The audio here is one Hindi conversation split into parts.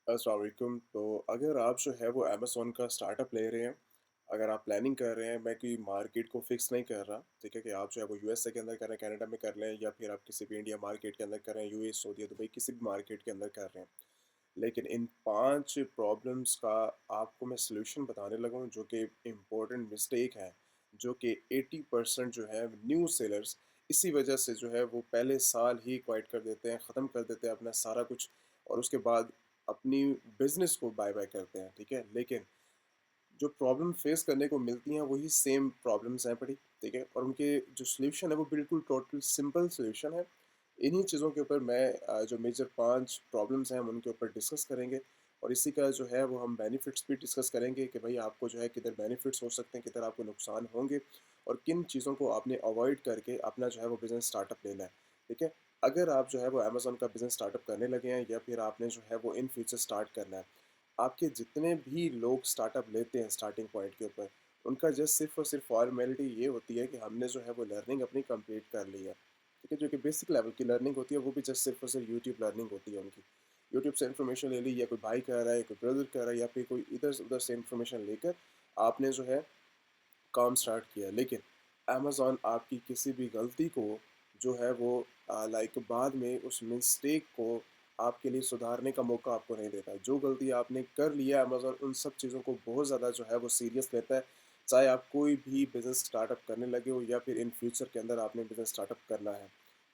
अस्सलाम वालेकुम। तो अगर आप जो है वो अमेज़न का स्टार्टअप ले रहे हैं, अगर आप प्लानिंग कर रहे हैं, मैं कोई मार्केट को फिक्स नहीं कर रहा, ठीक है? कि आप जो है वो यूएसए के अंदर कर रहे हैं, कनाडा में कर लें या फिर आप किसी भी इंडिया मार्केट के अंदर कर रहे हैं, यूएई, सऊदी, दुबई किसी भी मार्केट के अंदर कर रहे हैं। लेकिन इन 5 प्रॉब्लम्स का आपको मैं सॉल्यूशन बताने लगा हूँ जो कि इम्पोर्टेंट मिस्टेक है, जो कि 80% जो है न्यू सेलर्स इसी वजह से जो है वो पहले साल ही क्वाइट कर देते हैं, ख़त्म कर देते हैं अपना सारा कुछ और उसके बाद अपनी बिज़नेस को बाय-बाय करते हैं, ठीक है? लेकिन जो प्रॉब्लम फेस करने को मिलती हैं वही सेम प्रॉब्लम्स हैं बड़ी, ठीक है? और उनके जो सॉल्यूशन है वो बिल्कुल टोटल सिंपल सॉल्यूशन है। इन्हीं चीज़ों के ऊपर मैं जो मेजर 5 प्रॉब्लम्स हैं हम उनके ऊपर डिस्कस करेंगे और इसी का जो है वो हम बेनिफिट्स भी डिस्कस करेंगे कि भाई आपको जो है किधर बेनिफिट्स हो सकते हैं, किधर आपको नुकसान होंगे और किन चीज़ों को आपने अवॉइड करके अपना जो है वो बिज़नेस स्टार्टअप लेना है, ठीक है? अगर आप जो है वो अमेज़न का बिज़नेस स्टार्टअप करने लगे हैं या फिर आपने जो है वो इन फ्यूचर स्टार्ट करना है, आपके जितने भी लोग स्टार्टअप लेते हैं स्टार्टिंग पॉइंट के ऊपर, उनका जस्ट सिर्फ़ और सिर्फ़ फॉर्मेलिटी ये होती है कि हमने जो है वो लर्निंग अपनी कंप्लीट कर ली है। ठीक है? जो कि बेसिक लेवल की लर्निंग होती है, वो भी जस्ट सिर्फ़ और सिर्फ़ यूट्यूब लर्निंग होती है उनकी। यूट्यूब से इन्फॉर्मेशन ले ली या कोई भाई कर रहा है, कोई ब्रदर कर रहा है या फिर कोई इधर-उधर से इन्फॉर्मेशन लेकर आपने जो है काम स्टार्ट किया। लेकिन अमेज़न आपकी किसी भी गलती को जो है वो लाइक बाद में उस मिस्टेक को आपके लिए सुधारने का मौका आपको नहीं देता। जो गलती आपने कर लिया अमेज़न उन सब चीज़ों को बहुत ज़्यादा जो है वो सीरियस लेता है। चाहे आप कोई भी बिज़नेस स्टार्टअप करने लगे हो या फिर इन फ्यूचर के अंदर आपने बिज़नेस स्टार्टअप करना है।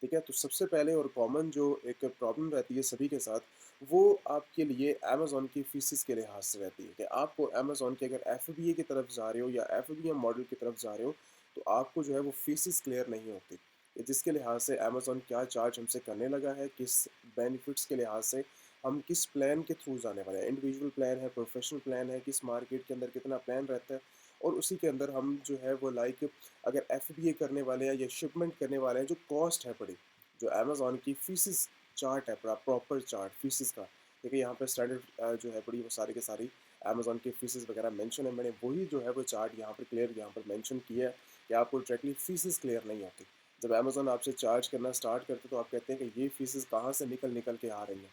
ठीक है? तो सबसे पहले और कॉमन जो एक प्रॉब्लम रहती है सभी के साथ, वो आपके लिए अमेज़न की फीसेस के लिहाज से रहती है कि आपको अमेज़न के अगर एफबीए की तरफ जा रहे हो या एफबीए मॉडल की तरफ जा रहे हो, तो आपको जो है वो फीसेस क्लियर नहीं होती। ये जिसके लिहाज से अमेज़न क्या चार्ज हमसे करने लगा है, किस बेनिफिट्स के लिहाज से हम किस प्लान के थ्रू जाने वाले हैं। इंडिविजुअल प्लान है, प्रोफेशनल प्लान है, किस मार्केट के अंदर कितना प्लान रहता है और उसी के अंदर हम जो है वो लाइक अगर एफबीए करने वाले हैं या शिपमेंट करने वाले हैं, जो कॉस्ट है बड़ी, जो अमेज़न की फीसेस चार्ट है पूरा प्रॉपर चार्ट फीसेस का। देखिए यहाँ पे स्टैंडर्ड जो है बड़ी वो सारी की सारी अमेज़न की फीसेस वगैरह मेंशन है। मैंने वही जो है वो चार्ट यहाँ पर क्लियर यहाँ पर मेंशन किया है कि आपको डायरेक्टली फीसेस क्लियर नहीं होती। जब अमेज़न आपसे चार्ज करना स्टार्ट करते तो आप कहते हैं कि ये फीसेस कहाँ से निकल के आ रही हैं,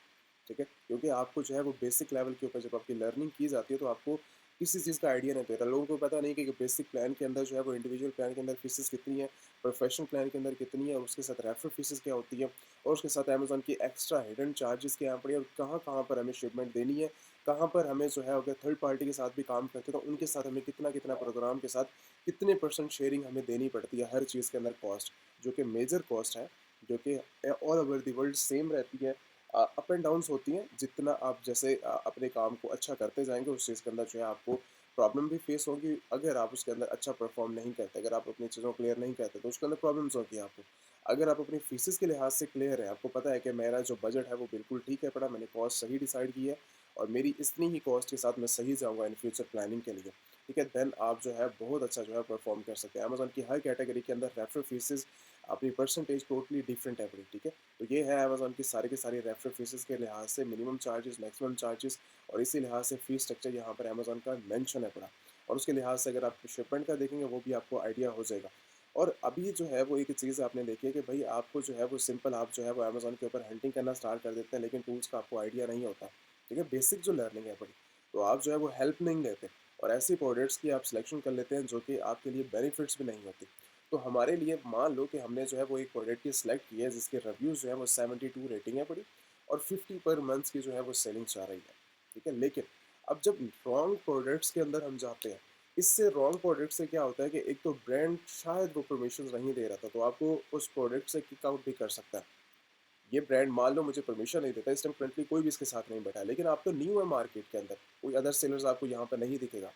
ठीक है? क्योंकि आपको जो है वो बेसिक लेवल के ऊपर जब आपकी लर्निंग की जाती है तो आपको किसी चीज़ का आइडिया नहीं रहता। लोगों को पता नहीं कि बेसिक प्लान के अंदर जो है वो इंडिविजुअल प्लान के अंदर फीसेस कितनी है, प्रोफेशनल प्लान के अंदर कितनी है, उसके साथ रेफरल फीसेस क्या होती है और उसके साथ अमेज़न की एक्स्ट्रा हिडन चार्जेस क्या पड़ी और कहाँ-कहाँ पर हमें शिपमेंट देनी है, कहाँ पर हमें जो है अगर थर्ड पार्टी के साथ भी काम करते हैं तो उनके साथ हमें कितना-कितना प्रोग्राम के साथ कितने परसेंट शेयरिंग हमें देनी पड़ती है हर चीज़ के अंदर कॉस्ट, जो कि मेजर कॉस्ट है, जो कि all over the world same रहती है। अप एंड डाउन्स होती हैं, जितना आप जैसे अपने काम को अच्छा करते जाएँगे उस चीज़ के अंदर जो है आपको प्रॉब्लम भी फेस होगी। अगर आप उसके अंदर अच्छा परफॉर्म नहीं करते, अगर आप अपनी चीज़ों को क्लियर नहीं करते तो उसके अंदर प्रॉब्लम्स होगी आपको। अगर आप अपनी फीसेस के लिहाज से क्लियर है, आपको पता है कि मेरा जो बजट है वो बिल्कुल ठीक है पड़ा, मैंने कॉस्ट सही डिसाइड की है और मेरी इतनी ही कॉस्ट के साथ मैं सही जाऊँगा इन फ्यूचर प्लानिंग के लिए, ठीक है? देन आप जो है बहुत अच्छा जो है परफॉर्म कर सकते हैं। अमेज़न की हर कैटेगरी के अंदर रेफरल फीसेस अपनी परसेंटेज टोटली डिफरेंट है बड़ी, ठीक है? तो ये है अमेज़न की सारी रेफरल फीसेस के लिहाज से मिनिमम चार्जेस, मैक्सिमम चार्जेस और इसी लिहाज से फीस स्ट्रक्चर यहाँ पर अमेज़न का मेंशन है पड़ा और उसके लिहाज से अगर आप शिपमेंट का देखेंगे वो भी आपको आइडिया हो जाएगा। और अभी जो है वो एक चीज़ आपने देखी है कि भाई आपको जो है वो सिंपल आप जो है वो अमेज़न के ऊपर हंटिंग करना स्टार्ट कर देते हैं लेकिन टूल्स का आपको आइडिया नहीं होता, ठीक है? बेसिक जो लर्निंग है बड़ी, तो आप जो है वो हेल्प नहीं लेते और ऐसी प्रोडक्ट्स की आप सिलेक्शन कर लेते हैं जो कि आपके लिए बेनिफिट्स भी नहीं होती। तो हमारे लिए मान लो कि हमने जो है वो एक प्रोडक्ट की सिलेक्ट की है जिसके रिव्यूज़ जो है वो 72 रेटिंग है बड़ी और 50 पर मंथ्स की जो है वो सेलिंग जा रही है, ठीक है? लेकिन अब जब रॉन्ग प्रोडक्ट्स के अंदर हम जाते हैं, इससे रॉन्ग प्रोडक्ट से क्या होता है कि एक तो ब्रांड शायद वो परमिशन नहीं दे रहा था, तो आपको उस प्रोडक्ट से किक आउट भी कर सकता है। ये ब्रांड मान लो मुझे परमिशन नहीं देता, इस टाइम करंटली कोई भी इसके साथ नहीं बैठा है, लेकिन आप तो न्यू है मार्केट के अंदर, कोई अदर सेलर्स आपको यहाँ पे नहीं दिखेगा।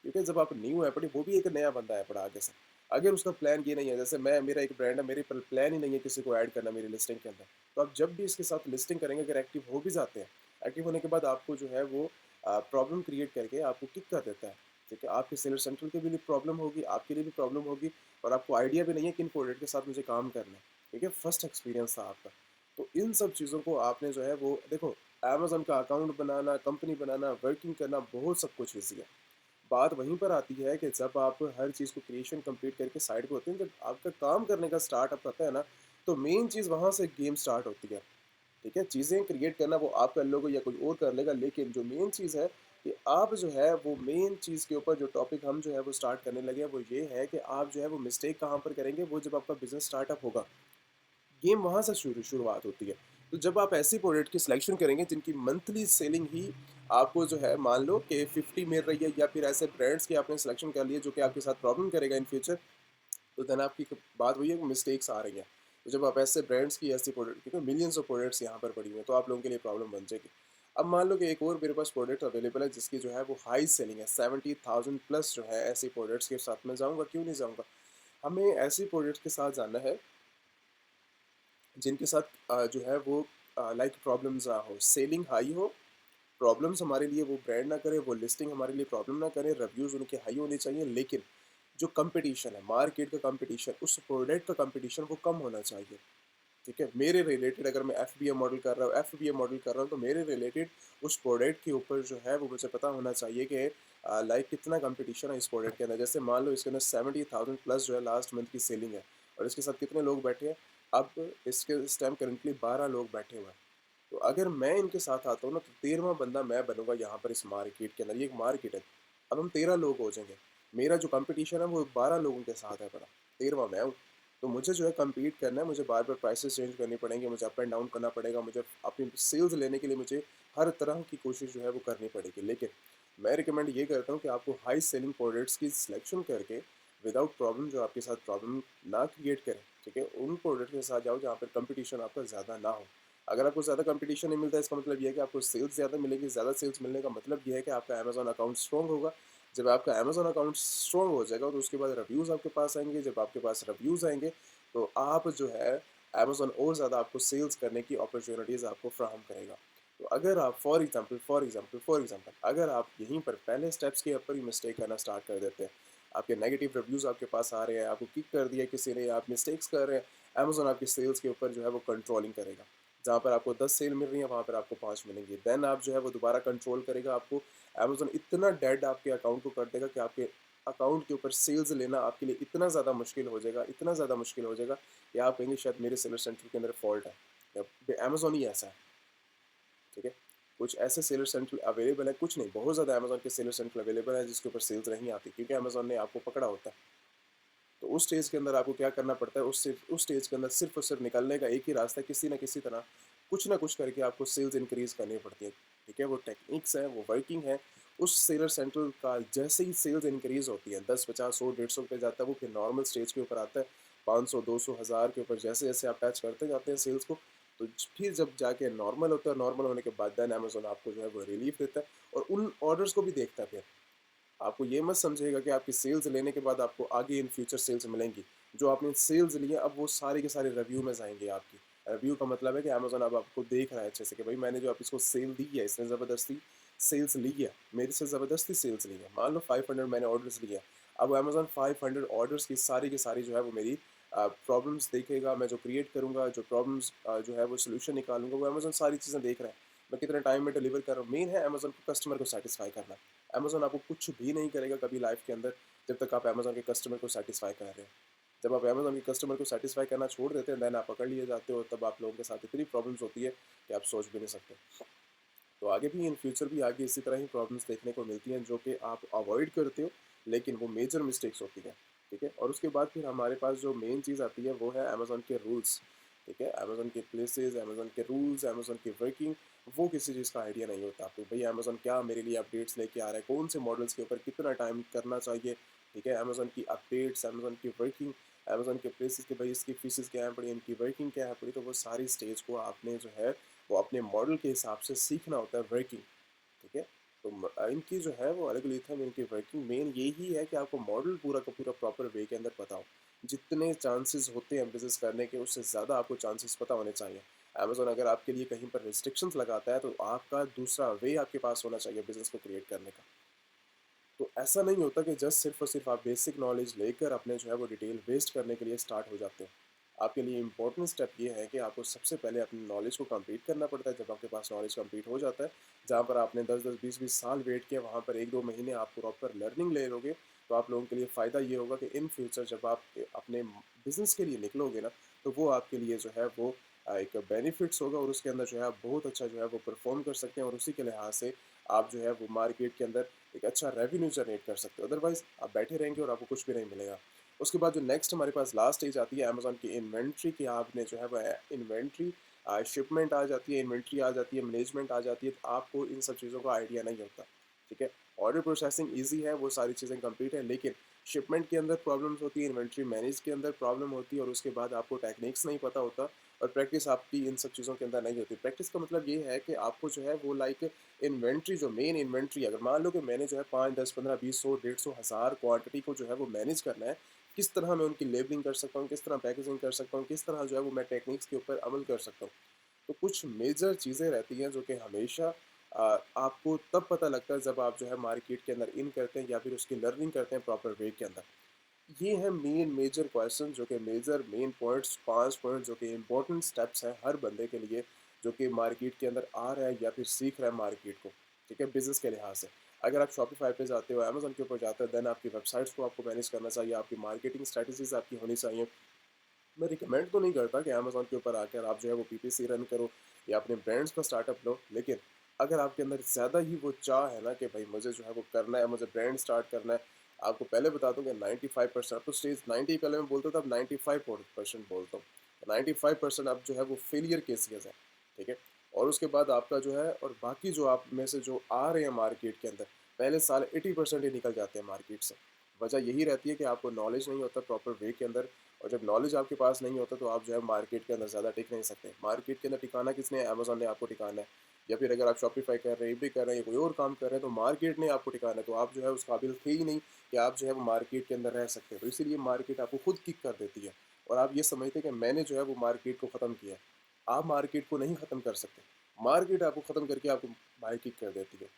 क्योंकि जब आप न्यू है बड़ी वो भी एक नया बंदा है पड़ा आगे से। अगर उसका प्लान ये नहीं है, जैसे मैं मेरा एक ब्रांड है, मेरे प्लान ही नहीं है किसी को ऐड करना मेरी लिस्टिंग के अंदर। तो आप जब भी इसके साथ लिस्टिंग करेंगे, अगर एक्टिव हो भी जाते हैं, एक्टिव होने के बाद आपको जो है वो प्रॉब्लम क्रिएट करके आपको किक कर देता है। ठीक है? आपके सेलर सेंट्रल के भी लिए प्रॉब्लम होगी, आपके लिए भी प्रॉब्लम होगी और आपको आइडिया भी नहीं है किन प्रोडक्ट के साथ मुझे काम करना है। ठीक है? फर्स्ट एक्सपीरियंस था आपका। तो इन सब चीज़ों को आपने जो है वो देखो, अमेज़न का अकाउंट बनाना, कंपनी बनाना, वर्किंग करना बहुत सब कुछ ईज़ी है। बात वहीं पर आती है कि जब आप हर चीज़ को क्रिएशन कंप्लीट करके साइड पे होते हैं, जब आपका काम करने का स्टार्ट अप आता है ना, तो मेन चीज़ वहाँ से गेम स्टार्ट होती है। ठीक है? चीज़ें क्रिएट करना वो आप कर लोगे या कोई और कर लेगा, लेकिन जो मेन चीज़ है कि आप जो है वो मेन चीज़ के ऊपर जो टॉपिक हम जो है वो स्टार्ट करने लगे हैं, वो ये है कि आप जो है वो मिस्टेक कहाँ पर करेंगे, वो जब आपका बिज़नेस स्टार्टअप होगा। गेम वहाँ से शुरुआत होती है। तो जब आप ऐसी प्रोडक्ट की सिलेक्शन करेंगे जिनकी मंथली सेलिंग ही आपको जो है मान लो कि 50 मिल रही है, या फिर ऐसे ब्रांड्स की आपने सिलेक्शन कर लिए जो कि आपके साथ प्रॉब्लम करेगा इन फ्यूचर, तो देन आपकी बात वही है कि मिस्टेक्स आ रही हैं। तो जब आप ऐसे ब्रांड्स की ऐसी प्रोडक्ट, क्योंकि मिलियंस ऑफ प्रोडक्ट्स यहाँ पर पड़ी हुई हैं, तो आप लोगों के लिए प्रॉब्लम बन जाएगी। अब मान लो कि एक और मेरे पास प्रोडक्ट अवेलेबल है जिसकी जो है वो हाई सेलिंग है, 70,000 प्लस जो है, ऐसी प्रोडक्ट्स के साथ मैं जाऊँगा, क्यों नहीं जाऊँगा? हमें ऐसी प्रोडक्ट्स के साथ जाना है जिनके साथ जो है वो लाइक प्रॉब्लम्स ना हो, सेलिंग हाई हो, प्रॉब्लम्स हमारे लिए वो ब्रांड ना करे, वो लिस्टिंग हमारे लिए प्रॉब्लम ना करे, रिव्यूज़ उनके हाई होने चाहिए, लेकिन जो कंपटीशन है, मार्केट का कंपटीशन, उस प्रोडक्ट का कंपटीशन वो कम होना चाहिए। ठीक है? मेरे रिलेटेड अगर मैं एफबीए मॉडल कर रहा हूँ, तो मेरे रिलेटेड उस प्रोडक्ट के ऊपर जो है वो मुझे पता होना चाहिए कि लाइक कितना कंपटीशन है इस प्रोडक्ट के अंदर। जैसे मान लो इसके अंदर 70,000 प्लस जो है लास्ट मंथ की सेलिंग है, और इसके साथ कितने लोग बैठे हैं? अब इसके इस टाइम करंटली 12 लोग बैठे हुए हैं। तो अगर मैं इनके साथ आता हूँ ना, तो 13वां बंदा मैं बनूँगा यहाँ पर इस मार्केट के अंदर। ये एक मार्केट है। अब हम 13 लोग हो जाएँगे। मेरा जो कॉम्पिटिशन है वो 12 लोगों के साथ है पड़ा, 13वां मैं हूँ। तो मुझे जो है कम्पीट करना है, मुझे बार-बार प्राइसेज़ चेंज करनी पड़ेंगी, मुझे अप एंड डाउन करना पड़ेगा, मुझे अपनी सेल्स लेने के लिए मुझे हर तरह की कोशिश जो है वो करनी पड़ेगी। लेकिन मैं रिकमेंड ये करता हूँ कि आपको हाई सेलिंग प्रोडक्ट्स की सिलेक्शन करके विदाउट प्रॉब्लम, जो आपके साथ प्रॉब्लम ना क्रिएट करें, ठीक है? उन प्रोडक्ट के साथ जाओ जहाँ पर कॉम्पिटिशन आपका ज़्यादा ना हो। अगर आपको ज़्यादा कंपटीशन नहीं मिलता है, इसका मतलब ये है कि आपको सेल्स ज़्यादा मिलेगी। ज़्यादा सेल्स मिलने का मतलब ये है कि आपका अमेज़न अकाउंट स्ट्रॉन्ग होगा। जब आपका अमेज़न अकाउंट स्ट्रॉन्ग हो जाएगा, तो उसके बाद रिव्यूज़ आपके पास आएँगे। जब आपके पास रिव्यूज़ आएँगे, तो आप जो है अमेज़न और ज़्यादा आपको सेल्स करने की अपॉर्च्युनिटीज़ आपको फ़राहम करेगा। तो अगर आप फॉर एग्ज़ाम्पल अगर आप यहीं पर पहले स्टेप्स के ऊपर ही मिस्टेक करना स्टार्ट कर देते हैं, आपके नेगेटिव रिव्यूज़ आपके पास आ रहे हैं, आपको किक कर दिया किसी ने, आप मिस्टेक्स कर रहे हैं, अमेज़न आपकी सेल्स के ऊपर जो है वो कंट्रोलिंग करेगा। जहाँ पर आपको 10 सेल मिल रही है, वहाँ पर आपको 5 मिलेंगी। देन आप जो है वो दोबारा कंट्रोल करेगा आपको। अमेज़न इतना डेड आपके अकाउंट को कर देगा कि आपके अकाउंट के ऊपर सेल्स लेना आपके लिए इतना ज़्यादा मुश्किल हो जाएगा, इतना ज़्यादा मुश्किल हो जाएगा कि आप कहेंगे शायद मेरे सेलर सेंटर के अंदर फॉल्ट है, या अमेज़न ही ऐसा है, ठीक है? कुछ ऐसे सेलर सेंटर अवेलेबल है, कुछ नहीं, बहुत ज़्यादा अमेज़न के सेलर सेंटर अवेलेबल है जिसके ऊपर सेल्स नहीं आती, क्योंकि अमेज़न ने आपको पकड़ा होता है। तो उस स्टेज के अंदर आपको क्या करना पड़ता है, उस स्टेज के अंदर सिर्फ़ और सिर्फ़ निकलने का एक ही रास्ता है, किसी न किसी तरह, कुछ ना कुछ करके आपको सेल्स इंक्रीज़ करनी पड़ती है, ठीक है? वो टेक्निक्स हैं, वो वर्किंग है। उस सेलर सेंटर का जैसे ही सेल्स इंक्रीज़ होती है, 10, 50, 100, 150 पे जाता है, वो फिर नॉर्मल स्टेज के ऊपर आता है, 500, 200, 1000 के ऊपर जैसे-जैसे आप टच करते जाते हैं सेल्स को, तो फिर जब जाके नॉर्मल होता है, नॉर्मल होने के बाद देन अमेज़न आपको जो है वो रिलीफ़ देता है, और उन ऑर्डर्स को भी देखता है फिर। आपको ये मत समझिएगा कि आपकी सेल्स लेने के बाद आपको आगे इन फ्यूचर सेल्स मिलेंगी। जो आपने सेल्स ली है, अब वो सारे के सारे रिव्यू में जाएँगे आपकी। रिव्यू का मतलब है कि अमेज़न अब आपको देख रहा है अच्छे से कि भाई मैंने जो अब इसको सेल दी है, इसने ज़बरदस्ती सेल्स ली है, मेरे से ज़बरदस्ती सेल्स ली है। मान लो 500 मैंने ऑर्डर्स लिए हैं। अब अमेज़न 500 ऑर्डर्स की सारी जो है वो मेरी प्रॉब्लम्स देखेगा, मैं जो क्रिएट करूँगा, जो प्रॉब्लम्स जो है वो सॉल्यूशन निकालूँगा, वो अमेज़न सारी चीज़ें देख रहा है। मैं कितने टाइम में डिलीवर कर रहा हूँ। मेन है अमेज़न को कस्टमर को सैटिस्फाई करना। अमेज़न आपको कुछ भी नहीं करेगा कभी लाइफ के अंदर जब तक आप अमेज़न के कस्टमर को सैटिस्फाई कर रहे हैं। जब आप अमेज़न के कस्टमर को सैटिस्फाई करना छोड़ देते हैं, देन आप पकड़ लिए जाते हो, तब आप लोगों के साथ इतनी प्रॉब्लम्स होती है कि आप सोच भी नहीं सकते। तो आगे भी इन फ्यूचर भी आगे इसी तरह ही प्रॉब्लम्स देखने को मिलती हैं जो कि आप अवॉइड करते हो, लेकिन वो मेजर मिस्टेक्स होती हैं, ठीक है? और उसके बाद फिर हमारे पास जो मेन चीज़ आती है वो है अमेज़न के रूल्स, ठीक है? अमेज़न के प्लेसेस, अमेज़न के रूल्स, अमेज़न की वर्किंग, वो किसी चीज़ का आइडिया नहीं होता आपको। भई अमेज़न क्या मेरे लिए अपडेट्स लेके आ रहा है, कौन से मॉडल्स के ऊपर कितना टाइम करना चाहिए, ठीक है? अमेज़न की अपडेट्स, अमेज़न की वर्किंग, अमेज़न के प्लेसेस कि भाई इसकी फीसेस क्या है पड़ी, इनकी वर्किंग क्या है पड़ी, तो वो सारी स्टेज को आपने जो है वो अपने मॉडल के हिसाब से सीखना होता है वर्किंग, ठीक है? तो इनकी जो है वो एल्गोरिथम, इनकी वर्किंग मेन यही है कि आपको मॉडल पूरा का पूरा प्रॉपर वे के अंदर पता हो। जितने चांसेस होते हैं बिजनेस करने के, उससे ज़्यादा आपको चांसेस पता होने चाहिए। अमेज़न अगर आपके लिए कहीं पर रिस्ट्रिक्शंस लगाता है, तो आपका दूसरा वे आपके पास होना चाहिए बिजनेस को क्रिएट करने का। तो ऐसा नहीं होता कि जस्ट सिर्फ़ और सिर्फ़ आप बेसिक नॉलेज लेकर अपने जो है वो डिटेल वेस्ट करने के लिए स्टार्ट हो जाते हैं। आपके लिए इम्पोर्टेंट स्टेप ये है कि आपको सबसे पहले अपनी नॉलेज को कंप्लीट करना पड़ता है। जब आपके पास नॉलेज कंप्लीट हो जाता है, जहाँ पर आपने 10-10, 20-20 साल वेट किया, वहाँ पर 1-2 महीने आप प्रॉपर लर्निंग ले लोगे, तो आप लोगों के लिए फ़ायदा ये होगा कि इन फ्यूचर जब आप अपने बिज़नेस के लिए निकलोगे ना, तो वो आपके लिए जो है वो एक बेनिफिट्स होगा और उसके अंदर जो है आप बहुत अच्छा जो है वो परफॉर्म कर सकते हैं और उसी के लिहाज से आप जो है वो मार्केट के अंदर एक अच्छा रेवेन्यू जनरेट कर सकते हो। अदरवाइज आप बैठे रहेंगे और आपको कुछ भी नहीं मिलेगा। उसके बाद जो नेक्स्ट हमारे पास लास्ट स्टेज आती है अमेजोन की इन्वेंट्री की, आपने जो है वह इन्वेंट्री शिपमेंट आ जाती है, इन्वेंट्री आ जाती है, मैनेजमेंट आ जाती है, तो आपको इन सब चीज़ों का आइडिया नहीं होता। ठीक है, ऑर्डर प्रोसेसिंग ईजी है, वो सारी चीज़ें कंप्लीट है, लेकिन शिपमेंट के अंदर प्रॉब्लम्स होती है, इन्वेंट्री मैनेज के अंदर प्रॉब्लम होती है और उसके बाद आपको टेक्निक्स नहीं पता होता और प्रैक्टिस आपकी इन सब चीज़ों के अंदर नहीं होती। प्रैक्टिस का मतलब ये है कि आपको जो है वो लाइक इन्वेंट्री, जो मेन इन्वेंट्री, अगर मान लो कि मैंने जो है 5, 10, 15, 20, 100, 150, 1000 क्वांटिटी को जो है वो मैनेज करना है, किस तरह मैं उनकी लेबलिंग कर सकता हूँ, किस तरह पैकेजिंग कर सकता हूँ, किस तरह जो है वो मैं टेक्निक्स के ऊपर अमल कर सकता हूँ। तो कुछ मेजर चीज़ें रहती हैं जो कि हमेशा आपको तब पता लगता है जब आप जो है मार्केट के अंदर इन करते हैं या फिर उसकी लर्निंग करते हैं प्रॉपर वे के अंदर। ये है मेन मेजर क्वेश्चन जो कि मेजर मेन पॉइंट्स, 5 पॉइंट जो कि इंपॉर्टेंट स्टेप्स हैं हर बंदे के लिए जो कि मार्केट के अंदर आ रहा है या फिर सीख रहा है मार्केट को। ठीक है, बिजनेस के लिहाज से अगर आप शॉपिफाई पे जाते हो, अमेजोन के ऊपर जाते हो, देन आपकी वेबसाइट्स को आपको मैनेज करना चाहिए, आपकी मार्केटिंग स्ट्रेटजीज आपकी होनी चाहिए। मैं रिकमेंड तो नहीं करता कि अमेज़न के ऊपर आकर आप जो है वो पीपीसी रन करो या अपने ब्रांड्स का स्टार्टअप लो, लेकिन अगर आपके अंदर ज़्यादा ही वो चाह है ना कि भाई मुझे जो है वो करना है, मुझे ब्रांड स्टार्ट करना है, आपको पहले बता दूं कि 95%, अब तो स्टेज 90 पहले मैं बोलता था, अब 95% बोलता हूँ। 95% अब जो है वो फेलियर केसेस है। ठीक है, और उसके बाद आपका जो है, और बाकी जो आप में से जो आ रहे हैं मार्केट के अंदर, पहले साल 80% ही निकल जाते हैं मार्केट से। वजह यही रहती है कि आपको नॉलेज नहीं होता प्रॉपर वे के अंदर, और जब नॉलेज आपके पास नहीं होता तो आप जो है मार्केट के अंदर ज़्यादा टिक नहीं सकते। मार्केट के अंदर टिकाना किसने है? अमेज़न ने आपको टिकाना है। या फिर अगर आप शॉपिफ़ाई कर रहे हैं, ईबे कर रहे हैं या कोई और काम कर रहे हैं, तो मार्केट ने आपको टिकाना है। तो आप जो है उस काबिल थे ही नहीं कि आप जो है वो मार्केट के अंदर रह सकते हैं। तो इसीलिए मार्केट आपको खुद किक कर देती है और आप ये समझते हैं कि मैंने जो है वो मार्केट को ख़त्म किया है। आप मार्केट को नहीं ख़त्म कर सकते। मार्केट आपको ख़त्म करके आपको बाहर किक कर देती है।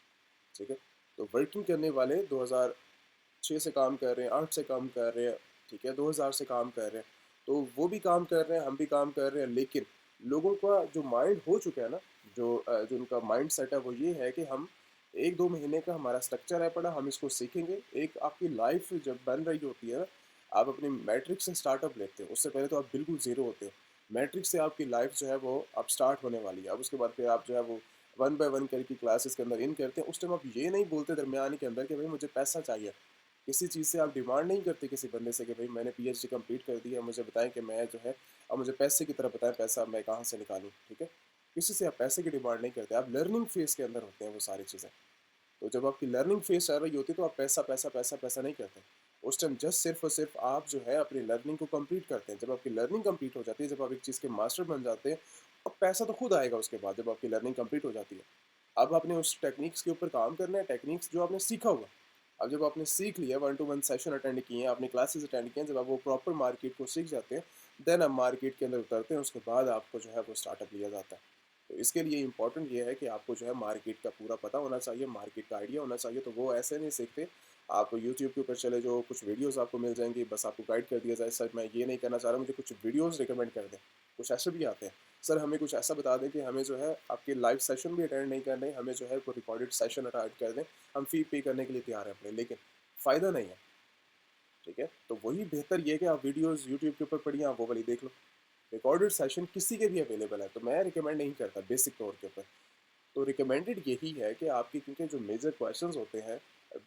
ठीक है? तो वर्किंग करने वाले 2006 से काम कर रहे हैं, 8 से काम कर रहे हैं, ठीक है, 2000 से काम कर रहे हैं, तो वो भी काम कर रहे हैं, हम भी काम कर रहे हैं, लेकिन लोगों का जो माइंड हो चुका है ना, जो उनका माइंड सेट है वो ये है कि हम 1-2 महीने का हमारा स्ट्रक्चर है पड़ा, हम इसको सीखेंगे। एक आपकी लाइफ जब बन रही होती है ना, आप अपनी मैट्रिक से स्टार्टअप लेते हो, उससे पहले तो आप बिल्कुल ज़ीरो होते हो। मैट्रिक से आपकी लाइफ जो है वो अब स्टार्ट होने वाली है। अब उसके बाद फिर आप जो है वो 1 बाय 1 करके क्लासेस के अंदर इन करते हैं। उस टाइम आप ये नहीं बोलते दरमियान के अंदर कि भाई मुझे पैसा चाहिए। किसी चीज़ से आप डिमांड नहीं करते किसी बंदे से कि भाई मैंने पीएचडी कंप्लीट कर दी है, मुझे बताएं कि मैं जो है, अब मुझे पैसे की तरफ बताएं, पैसा मैं कहाँ से निकालूं। ठीक है, किसी से आप पैसे की डिमांड नहीं करते, आप लर्निंग फेज के अंदर होते हैं वो सारी चीज़ें। तो जब आपकी लर्निंग फेज चल रही होती है तो आप पैसा पैसा पैसा पैसा नहीं करते। उस टाइम जस्ट सिर्फ और सिर्फ आप जो है अपनी लर्निंग को कंप्लीट करते हैं। जब आपकी लर्निंग कंप्लीट हो जाती है, जब आप एक चीज़ के मास्टर बन जाते हैं, अब पैसा तो खुद आएगा उसके बाद जब आपकी लर्निंग कंप्लीट हो जाती है। अब आपने उस टेक्निक्स के ऊपर काम करना है, टेक्निक्स जो आपने सीखा हुआ। अब जब आपने सीख लिया, 1 टू 1 सेशन अटेंड किए हैं, आपने क्लासेस अटेंड किए हैं, जब आप वो प्रॉपर मार्केट को सीख जाते हैं, देन आप मार्केट के अंदर उतरते हैं, उसके बाद आपको जो है वो स्टार्टअप लिया जाता है। तो इसके लिए इम्पोर्टेंट ये है कि आपको जो है मार्केट का पूरा पता होना चाहिए, मार्केट का आइडिया होना चाहिए। तो वो ऐसे नहीं सीखते, आप यूट्यूब के ऊपर चले जाओ, कुछ वीडियोज़ आपको मिल जाएँगी, बस आपको गाइड कर दिया जाए, सर मैं ये नहीं करना चाह रहा, मुझे कुछ वीडियोज़ रिकमेंड कर दें। कुछ ऐसे भी आते हैं, सर हमें कुछ ऐसा बता दें कि हमें जो है आपके लाइव सेशन भी अटेंड नहीं करने, हमें जो है कोई रिकॉर्डेड सेशन अटेंड कर दें, हम फ़ी पे करने के लिए तैयार हैं अपने, लेकिन फ़ायदा नहीं है। ठीक है? तो वही बेहतर ये है कि आप वीडियोज़ यूट्यूब के ऊपर पढ़िए, आप वो वाली देख लो। रिकॉर्डेड सेशन किसी के भी अवेलेबल है, तो मैं रिकमेंड नहीं करता बेसिक तौर के ऊपर। तो रिकमेंडेड यही है कि आपके, क्योंकि जो मेजर क्वेश्चंस होते हैं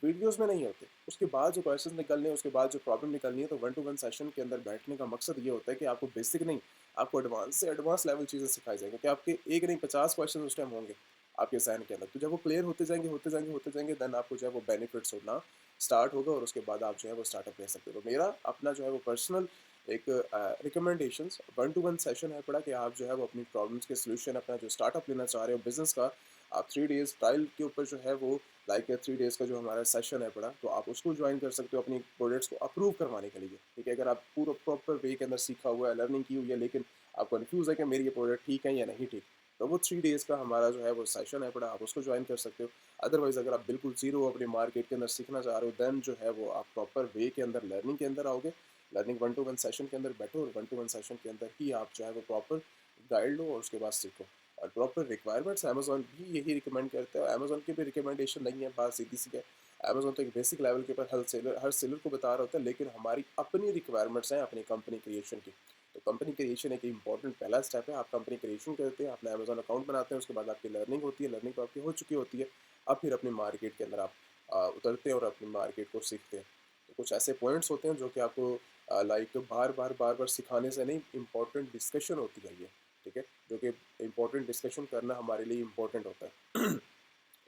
वीडियोस में नहीं होते, उसके बाद जो क्वेश्चंस निकलने हैं, उसके बाद जो प्रॉब्लम निकलनी है, तो 1 टू 1 सेशन के अंदर बैठने का मकसद ये होता है कि आपको बेसिक नहीं, आपको एडवांस से एडवांस लेवल चीज़ें सिखाई जाएंगी, कि आपके एक नहीं 50 क्वेश्चन उस टाइम होंगे आपके जहन के अंदर। तो जब वो क्लियर होते जाएंगे होते जाएंगे होते जाएंगे, देन आपको जो है वो बेनिफिट्स होना स्टार्ट होगा और उसके बाद आप जो है वो स्टार्टअप ले सकते हो। तो मेरा अपना जो है वो पर्सनल एक रिकमेंडेशंस 1 टू 1 सेशन है पड़ा कि आप जो है वो अपनी प्रॉब्लम्स के सोल्यूशन, अपना जो स्टार्टअप लेना चाह रहे हो बिजनेस का, आप 3 डेज़ ट्रायल के ऊपर जो है वो लाइक 3 डेज़ का जो हमारा सेशन है पड़ा, तो आप उसको ज्वाइन कर सकते हो अपनी प्रोडक्ट्स को अप्रूव करवाने के लिए। ठीक है, अगर आप पूरा प्रॉपर वे के अंदर सीखा हुआ है, लर्निंग की हुई है, लेकिन आप कन्फ्यूज़ है कि मेरी ये प्रोडक्ट ठीक है या नहीं ठीक, तो वो 3 डेज़ का हमारा जो है वो सेशन है पड़ा, आप उसको ज्वाइन कर सकते हो। अदरवाइज़ अगर आप बिल्कुल ज़ीरो अपने मार्केट के अंदर सीखना चाह रहे हो, देन जो है वो आप प्रॉपर वे के अंदर लर्निंग के अंदर आओगे। लर्निंग 1 टू 1 सेशन के अंदर बैठो और 1 टू 1 सेशन के अंदर ही आप जो है वो प्रॉपर गाइड लो और उसके बाद सीखो। और प्रॉपर रिक्वायरमेंट्स अमेज़न भी यही रिकमेंड करता है, अमेज़न की भी रिकमेंडेशन नहीं है, बात सीधी-सी है। अमेज़न तो एक बेसिक लेवल के ऊपर हर सेलर को बता रहा होता है, लेकिन हमारी अपनी रिक्वायरमेंट्स हैं अपनी कंपनी क्रिएशन की। तो कंपनी क्रिएशन एक इंपॉर्टेंट पहला स्टेप है। आप कंपनी क्रिएशन करते हैं, अपना अमेजोन अकाउंट बनाते हैं, उसके बाद आपकी लर्निंग होती है, लर्निंग तो आपकी हो चुकी होती है। अब फिर अपनी मार्केट के अंदर आप उतरते हैं और अपनी मार्केट को सीखते हैं। तो कुछ ऐसे पॉइंट्स होते हैं जो कि आपको लाइक बार बार सिखाने से नहीं, इम्पोर्टेंट डिस्कशन होती है ये, ठीक है, जो कि इम्पोर्टेंट डिस्कशन करना हमारे लिए इम्पोर्टेंट होता है।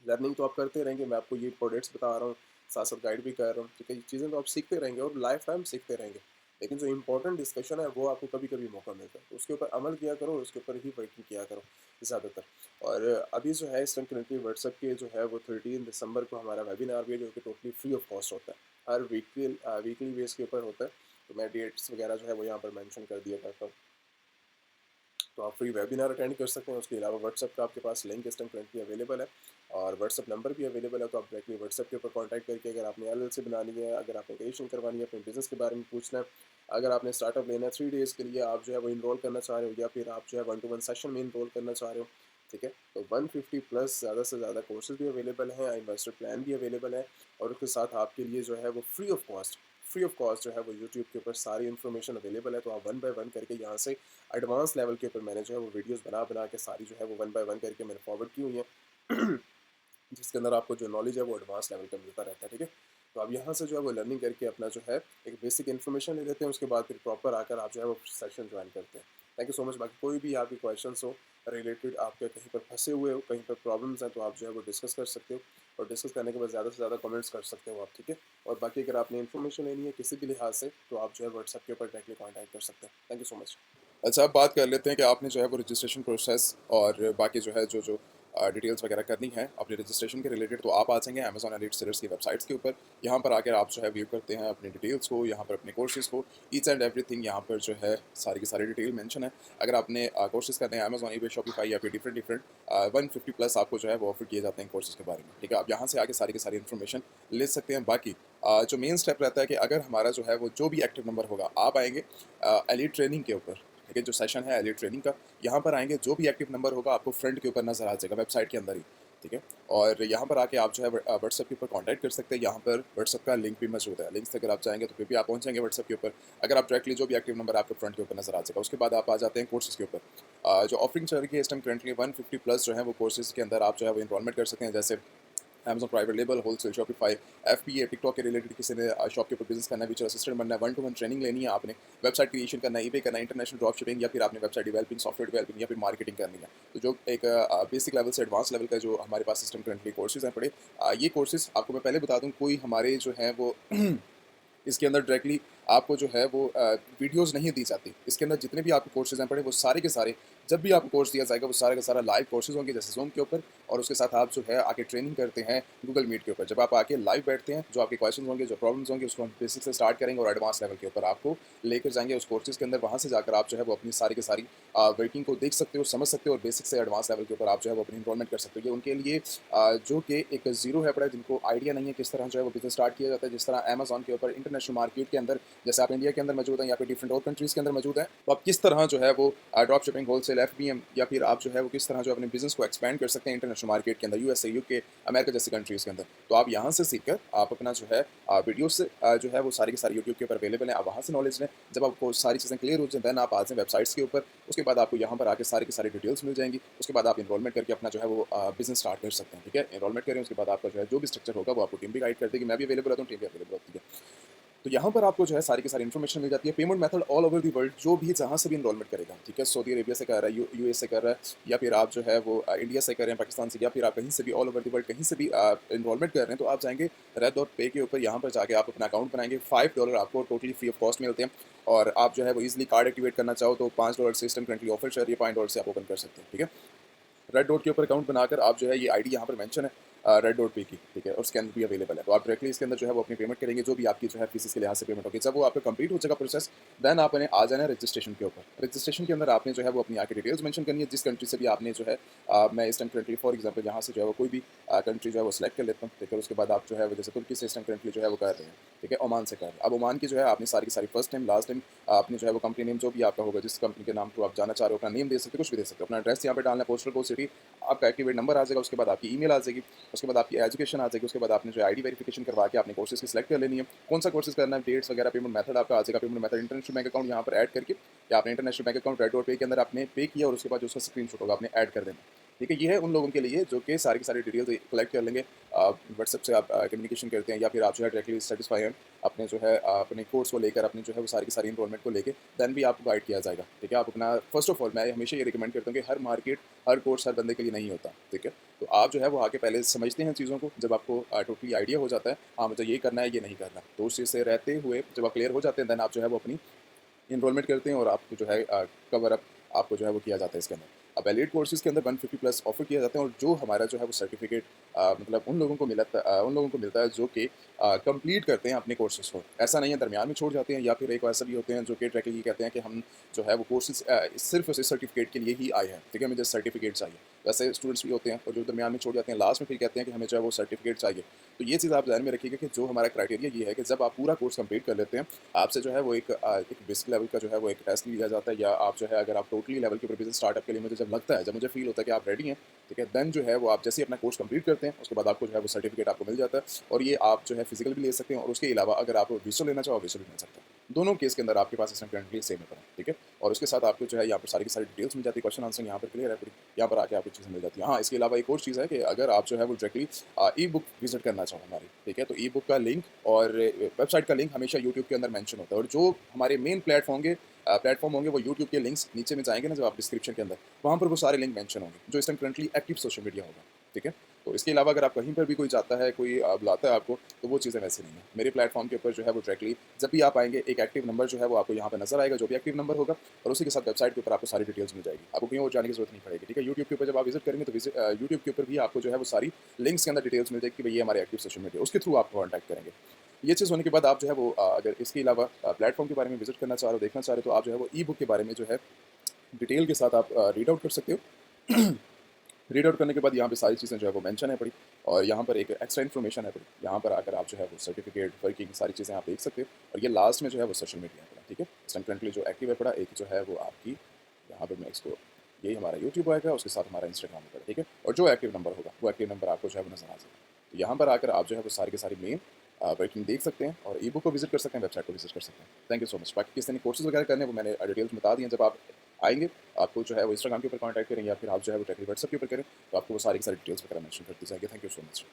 लर्निंग तो आप करते रहेंगे, मैं आपको ये प्रोडक्ट्स बता रहा हूँ, साथ साथ गाइड भी कर रहा हूँ, ठीक है, ये चीज़ें तो आप सीखते रहेंगे और लाइफ टाइम सीखते रहेंगे। लेकिन जो इंपॉर्टेंट डिस्कशन है वो आपको कभी कभी मौका मिलता है, तो उसके ऊपर अमल किया करो और उसके ऊपर ही वर्किंग किया करो ज़्यादातर। और अभी जो है इस टाइम करेंटली व्हाट्सएप के जो है वो 13 दिसंबर को हमारा वेबिनार भी है, जो कि टोटली फ्री ऑफ कॉस्ट होता है, हर वीकली बेस के ऊपर होता है। तो मैं डेट्स वगैरह जो है वो यहाँ पर मैंशन कर दिया करता हूँ। तो आप फ्री वेबिनार अटेंड कर सकते हैं। उसके अलावा व्हाट्सएप का आपके पास लिंक इस टाइम करंटली अवेलेबल है और व्हाट्सएप नंबर भी अवेलेबल है, तो आप डायरेक्टली व्हाट्सएप के ऊपर कांटेक्ट करके अगर आपने एलएलसी बनानी है, अगर आपने क्रिएशन करवानी है, अपने बिजनेस के बारे में पूछना है, अगर आपने स्टार्टअप लेना है 3 डेज़ के लिए, आप जो है वो इनरोल करना चाह रहे हो, या फिर आप जो है 1-to-1 सेशन में इनरोल करना चाह रहे हो, ठीक है, तो 150 प्लस ज़्यादा से ज़्यादा कोर्सेज भी अवेलेबल हैं, इन्वेस्टर प्लान भी अवेलेबल है, और उसके साथ आपके लिए जो है वो फ्री ऑफ कॉस्ट जो है वो यूट्यूब के ऊपर सारी इन्फॉर्मेशन अवेलेबल है। तो आप वन बाय वन करके यहाँ से एडवांस लेवल के ऊपर मैंने जो है वो वीडियोस बना बना के सारी जो है वो वन बाय वन करके मैंने फॉरवर्ड की हुई है। जिसके अंदर आपको जो नॉलेज है वो एडवांस लेवल का मिलता रहता है, ठीक है। तो आप यहाँ से जो है वो लर्निंग करके अपना जो है एक बेसिक इन्फॉर्मेशन ले लेते हैं, उसके बाद फिर प्रॉपर आकर आप जो है वो सेशन ज्वाइन करते हैं। Thank you so much. बाकी कोई भी आपकी क्वेश्चन हो रिलेटेड, आपके कहीं पर फंसे हुए हो, कहीं पर प्रॉब्लम्स हैं, तो आप जो है वो डिस्कस कर सकते हो, और डिस्कस करने के बाद ज़्यादा से ज़्यादा कमेंट्स कर सकते हो आप, ठीक है। और बाकी अगर आपने इन्फॉर्मेशन लेनी है किसी भी लिहाज से, तो आप जो है व्हाट्सएप के ऊपर डायरेक्टली कॉन्टैक्ट कर सकते हैं। Thank you so much. अच्छा, अब बात कर लेते हैं कि आपने जो है वो रजिस्ट्रेशन प्रोसेस और बाकी जो है जो जो डिटेल्स वगैरह करनी है अपने रजिस्ट्रेशन के रिलेटेड, तो आप आ जाएंगे अमेजॉन एलिट सेलर्स की वेबसाइट्स के ऊपर। यहाँ पर आकर आप जो है व्यू करते हैं अपनी डिटेल्स को, यहाँ पर अपने कोर्सेज को, ईच एंड एवरीथिंग यहाँ पर जो है सारी की सारी डिटेल मेंशन है। अगर आपने कोर्सेज करने हैं अमेजॉन, ईबे, शॉपिफाई या फिर डिफरेंट डिफरेंट 150 प्लस आपको जो है वो ऑफर किए जाते हैं कोर्सेज के बारे में, ठीक है। आप यहाँ से आके सारी की सारी इन्फॉर्मेशन ले सकते हैं। बाकी जो मेन स्टेप रहता है कि अगर हमारा जो है वो जो भी एक्टिव नंबर होगा, आप आएंगे एलिट ट्रेनिंग के ऊपर, ठीक है, जो सेशन है एलिट ट्रेनिंग का, यहाँ पर आएंगे, जो भी एक्टिव नंबर होगा आपको फ्रंट के ऊपर नजर आ जाएगा वेबसाइट के अंदर ही, ठीक है। और यहाँ पर आके आप जो है व्हाट्सएप के ऊपर कांटेक्ट कर सकते हैं। यहाँ पर व्हाट्सएप का लिंक भी मौजूद है, लिंक से अगर आप जाएंगे तो फिर भी आप पहुँच जाएंगे व्हाट्सएप के ऊपर। अगर आप डायरेक्टली जो भी एक्टिव नंबर आपको फ्रंट के ऊपर नजर आ जाएगा, उसके बाद आप आ जाते हैं कोर्सेज के ऊपर। जो ऑफरिंग चल रही है इस टाइम करंटली 150 प्लस जो है वो कोर्सेज के अंदर आप जो है वो इनरोलमेंट कर सकते हैं, जैसे Amazon private label, wholesale, Shopify, FBA, TikTok के रिलेटेड किसी ने शॉप के ऊपर बिजनेस करना है, विचुअल असिस्टेंट बनना है, 1-to-1 ट्रेनिंग लेनी है आपने, वेबसाइट क्रिएशन करना है, ईबे करना है, इंटरनेशनल ड्रॉप शिपिंग, या फिर आपने वेबसाइट डेवलपिंग, सॉफ्टवेयर डेवलपिंग या फिर मार्केटिंग करनी है। तो जो एक बेसिक लेवल से एडवांस लेवल का जो हमारे पास सिस्टम करंटली कोर्सेज हैं पड़े, ये कोर्सेज आपको मैं पहले बता दूँ, कोई हमारे जो है वो इसके अंदर डायरेक्टली आपको जो है वो वीडियोस नहीं दी जाती। इसके अंदर जितने भी आपको कोर्सेज हैं पड़े, वो सारे के सारे, जब भी आपको कोर्स दिया जाएगा वो सारा का सारा लाइव कोर्सेज होंगे, जैसे ज़ूम के ऊपर, और उसके साथ आप जो है आके ट्रेनिंग करते हैं गूगल मीट के ऊपर। जब आप आके लाइव बैठते हैं, जो आपके क्वेश्चन होंगे, जो प्रॉब्लम्स होंगे, उसको हम बेसिक से स्टार्ट करेंगे और एडवांस लेवल के ऊपर आपको लेकर जाएंगे उस कोर्सेज के अंदर। वहाँ से जाकर आप जो है वो अपनी सारी की सारी वर्किंग को देख सकते हो, समझ सकते हो, और बेसिक से एडवांस लेवल के ऊपर आप जो है वो अपनी इनरोलमेंट कर सकते हो। ये उनके लिए जो कि एक ज़ीरो है पड़ा, जिनको आइडिया नहीं है किस तरह जो है वो बिजनेस स्टार्ट किया जाता है। जिस तरह अमेजॉन के ऊपर इंटरनेशनल मार्केट के अंदर, जैसे आप इंडिया के अंदर मौजूद हैं या फिर डिफरेंट और कंट्रीज़ के अंदर मौजूद हैं, तो आप किस तरह जो है वो ड्रॉप शिपिंग, होलसेल, एफबीएम, या फिर आप जो है वो किस तरह जो अपने बिजनेस को एक्सपेंड कर सकते हैं इंटरनेशनल मार्केट के अंदर, यूएसए, यूके, अमेरिका जैसी कंट्रीज़ के अंदर। तो आप यहाँ से सीखकर आप अपना जो है वीडियो से जो है वो सारी की सारी यूट्यूब के ऊपर अवेलेबल है, आप वहाँ से नॉलेज लें। जब आपको सारी चीज़ें क्लियर हो जाए, देन आप आ जाएं वेबसाइट्स के ऊपर। उसके बाद आपको यहाँ पर आके सारी की सारी डिटेल्स मिल जाएंगी। उसके बाद आप इनरोलमेंट करके अपना जो है वो बिजनेस स्टार्ट कर सकते हैं, ठीक है। इनरोलमेंट करें, उसके बाद आपका जो है जो भी स्ट्रक्चर होगा वो आपको टीम भी गाइड कर देगी। मैं भी अवेलेबल रहता हूँ, टीम भी अवेलेबल होती है। तो यहाँ पर आपको जो है सारी की सारी इन्फॉर्मेशन मिल जाती है। Payment method all over the world, जो भी जहाँ से भी इनरोलमेंट करेगा, ठीक है, सऊदी अरेबिया से कर रहा है, यूएस से कर रहा है, या फिर आप जो है वो इंडिया से कर रहे हैं, पाकिस्तान से, या फिर आप कहीं से भी ऑल ओवर दी वर्ल्ड कहीं से भी इनरोलमेंट कर रहे हैं, तो आप जाएंगे रेड डॉट पे के ऊपर। यहाँ पर जाके आप अपना अकाउंट बनाएंगे। $5 आपको टोटली फ्री ऑफ कॉस्ट मिलते हैं, और आप जो है वो इजिली कार्ड एक्टिवेट करना चाहो तो $5 सिस्टम करंटली ऑफर चल रही है, $5 से आप ओपन कर सकते हैं, ठीक है। रेड डॉट के ऊपर अकाउंट बनाकर आप जो है ये आईडी यहाँ पर मेंशन है रेड डॉट पे की, ठीक है, और स्कैन भी अवेलेबल है। तो आप डायरेक्टली इसके अंदर जो है वो अपनी पेमेंट करेंगे, जो भी आपकी जो है फीस के लिहाज से पेमेंट होगी। जब वो आपका कंप्लीट हो जाएगा प्रोसेस, देन आपने आ जाना है रजिस्ट्रेशन के ऊपर। रजिस्ट्रेशन के अंदर आपने जो है वो अपनी आके डिटेल्स मेंशन करनी है, जिस कंट्री से भी आपने जो है मैं इस टाइम करंटली फॉर एग्जाम्पल यहाँ से जो है वो कोई भी कंट्री जो है वो सिलेक्ट कर लेता हूँ, ठीक है। उसके बाद आप जो है वो जैसे तुर्की से इस टाइम करंटली जो है वो कर रहे हैं, ठीक है, ओमान से कर रहे हैं। अब ओमान की जो है आपने सारी की सारी फर्स्ट टाइम, लास्ट टाइम, आपने जो है वो कंपनी नेम जो भी आपका होगा, जिस कंपनी के नाम को आप जाना चाह रहे हो, अपना नेम दे सकते हो, कुछ भी दे सकते हो, अपना एड्रेस यहाँ पे डालना है, पोस्टल कोड, सिटी, आपका एक्टिवेट नंबर आ जाएगा। उसके बाद आपकी ईमेल आ जाएगी। उसके बाद आपकी एजुकेशन आ जाएगी, उसके बाद आपने जो आईडी वेरिफिकेशन करवा के अपने कोर्सेज़ की सिलेक्ट कर लेनी है। कौन सा कोर्सेज़ करना है, डेट्स वगैरह, पेमेंट मेथड आपका आ जाएगा। Payment method international bank account यहाँ पर ऐड करके या आपने इंटरनेशनल बैंक अकाउंट रेड.पे के अंदर आपने पे किया और उसके बाद जो उसका स्क्रीनशॉट होगा आपने ऐड कर देना। ठीक है, ये है उन लोगों के लिए जो कि सारी की सारी डिटेल्स कलेक्ट कर लेंगे। व्हाट्सएप से आप कम्युनिकेशन करते हैं या फिर आप जो है डायरेक्टली सेटिस्फाई हैं अपने जो है अपने कोर्स को लेकर, अपने जो है वो सारी की सारी इनरोलमेंट को लेके, देन भी आपको गाइड किया जाएगा। ठीक है, आप अपना फर्स्ट ऑफ ऑल मैं हमेशा ये रिकमेंड करता हूँ कि हर मार्केट, हर कोर्स हर बंदे के लिए नहीं होता। ठीक है, तो आप जो है वो आके पहले समझते हैं चीज़ों को, जब आपको टोटली आइडिया हो जाता है, हाँ मुझे ये करना है, ये नहीं करना, तो उस चीज़ से रहते हुए जब आप क्लियर हो जाते हैं, देन आप जो है वो अपनी इनरोलमेंट करते हैं और आपको जो है कवर अप आपको जो है वो किया जाता है इसके अंदर। अब एलिट कोर्सेज़ के अंदर 150 प्लस ऑफ़र किया जाता है और जो हमारा जो है वो सर्टिफ़िकेट मतलब उन लोगों को मिलता है जो कि कंप्लीट करते हैं अपने कोर्सेज़ को। ऐसा नहीं है दरमियान में छोड़ जाते हैं या फिर एक ऐसा भी होते हैं जो कि डायरेक्टली ये कहते हैं कि हम जो है वो कोर्सेज़ सिर्फ़ इस सर्टिफ़िकेट के लिए ही आए हैं। ठीक है, हमें जस्ट सर्टिफ़िकेट चाहिए। वैसे स्टूडेंट्स भी होते हैं और जो दरमियान में छोड़ जाते हैं, लास्ट में फिर कहते हैं कि हमें जो है वो सर्टिफ़िकेट चाहिए। तो ये चीज़ आप ध्यान में रखिएगा कि जो हमारा क्राइटेरिया ये है कि जब आप पूरा कोर्स कंप्लीट कर लेते हैं, आपसे जो है वो एक बेसिक लेवल का जो है वो एक टेस्ट लिया जाता है, या आप जो है अगर आप टोटली लेवल के ऊपर बिज़नेस स्टार्टअप के लिए मुझे जब लगता है, जब मुझे फ़ील होता है कि आप रेडी हैं, ठीक है, देन जो है वो आप जैसे ही अपना कोर्स कंप्लीट करते हैं, उसके बाद आपको जो है वो सर्टिफिकेट आपको मिल जाता है और ये आप जो है फिजिकल भी ले सकते हैं और उसके अलावा अगर आप विजुअल लेना चाहो विजुअल भी ले सकते हैं। दोनों केस के अंदर आपके पास इसमें करंटली सेम है, ठीक है, और उसके साथ आपको जो है यहाँ पर सारी की सारी डिटेल्स मिल जाती है, क्वेश्चन आंसर यहाँ पर क्लियर है पूरी, यहाँ पर आके आपको चीज़ें मिल जाती हैं। हाँ, इसके अलावा एक और चीज़ है कि अगर आप जो है वो डायरेक्टली ई बुक विजिट करना चाहो हमारी, ठीक है, तो ई बुक का लिंक और वेबसाइट का लिंक हमेशा यूट्यूब के अंदर मेंशन होता है और जो हमारे मेन प्लेटफॉर्म होंगे वो यूट्यूब के लिंक्स नीचे में जाएंगे ना जब आप डिस्क्रिप्शन के अंदर, वहाँ पर वो सारे लिंक मेंशन होंगे जो इस time currently active social media होगा। ठीक है, तो इसके अलावा अगर आप कहीं पर भी कोई जाता है, कोई बुलाता है आपको, तो वो चीज़ें वैसे नहीं है। मेरे प्लेटफॉर्म के ऊपर जो है वो डायरेक्टली जब भी आप आएंगे एक एक्टिव नंबर जो है वो आपको यहाँ पर नजर आएगा, जो भी एक्टिव नंबर होगा, और उसी के साथ वेबसाइट के ऊपर आपको सारी डिटेल्स मिल जाएगी, आपको कहीं और जाने की जरूरत नहीं पड़ेगी। ठीक है, यूट्यूब के ऊपर जब आप विजिट करेंगे तो यूट्यूब के ऊपर भी आपको जो है वो सारी लिंक्स के अंदर डिटेल्स मिल जाएगी कि भाई ये हमारे एक्टिव सोशल मीडिया, उसके थ्रू आप कॉन्टैक्ट करेंगे। ये चीज़ होने के बाद आप जो है वो अगर इसके अलावा प्लेटफॉर्म के बारे में विजिट करना चाह रहे हो, देखना चाह रहे हो, तो आप जो है वो ई बुक के बारे में जो है डिटेल के साथ आप रीड आउट कर सकते हो। रीड आउट करने के बाद यहाँ पे सारी चीज़ें जो है वो मेंशन है पड़ी और यहाँ पर एक एक्स्ट्रा इन्फॉर्मेशन है पड़ी, यहाँ पर आकर आप जो है वो सर्टिफिकेट वर्किंग सारी चीज़ें आप देख सकते हो और ये लास्ट में जो है वो सोशल मीडिया है पड़ा। ठीक है, इस टाइम करंटली जो एक्टिव है पड़ा, एक जो है वो आपकी यहाँ पर मैं इसको, यही हमारा यूट्यूब आएगा, उसके साथ हमारा इंस्टाग्राम होगा। ठीक है, और जो एक्टिव नंबर होगा वो एक्टिव नंबर आपको जो है वो नजर आ जाएगा। तो यहाँ पर आकर आप जो है वो सारी के सारी मेन वर्किंग देख सकते हैं और ई बुक को विजिट कर सकते हैं, वेबसाइट को विजिट कर सकते हैं। Thank you so much. बाकी किसी ने कोर्सेज वगैरह करने वो मैंने डिटेल्स बता दी हैं। जब आप आएंगे आपको जो है वो इंस्टाग्राम के ऊपर कॉन्टैक्ट करें या फिर आप जो है वो डायरेक्टली व्हाट्सएप के ऊपर करें, तो आपको वो सारी की सारी डिटेल्स वगैरह मेंशन कर दी जाएगी। Thank you so much.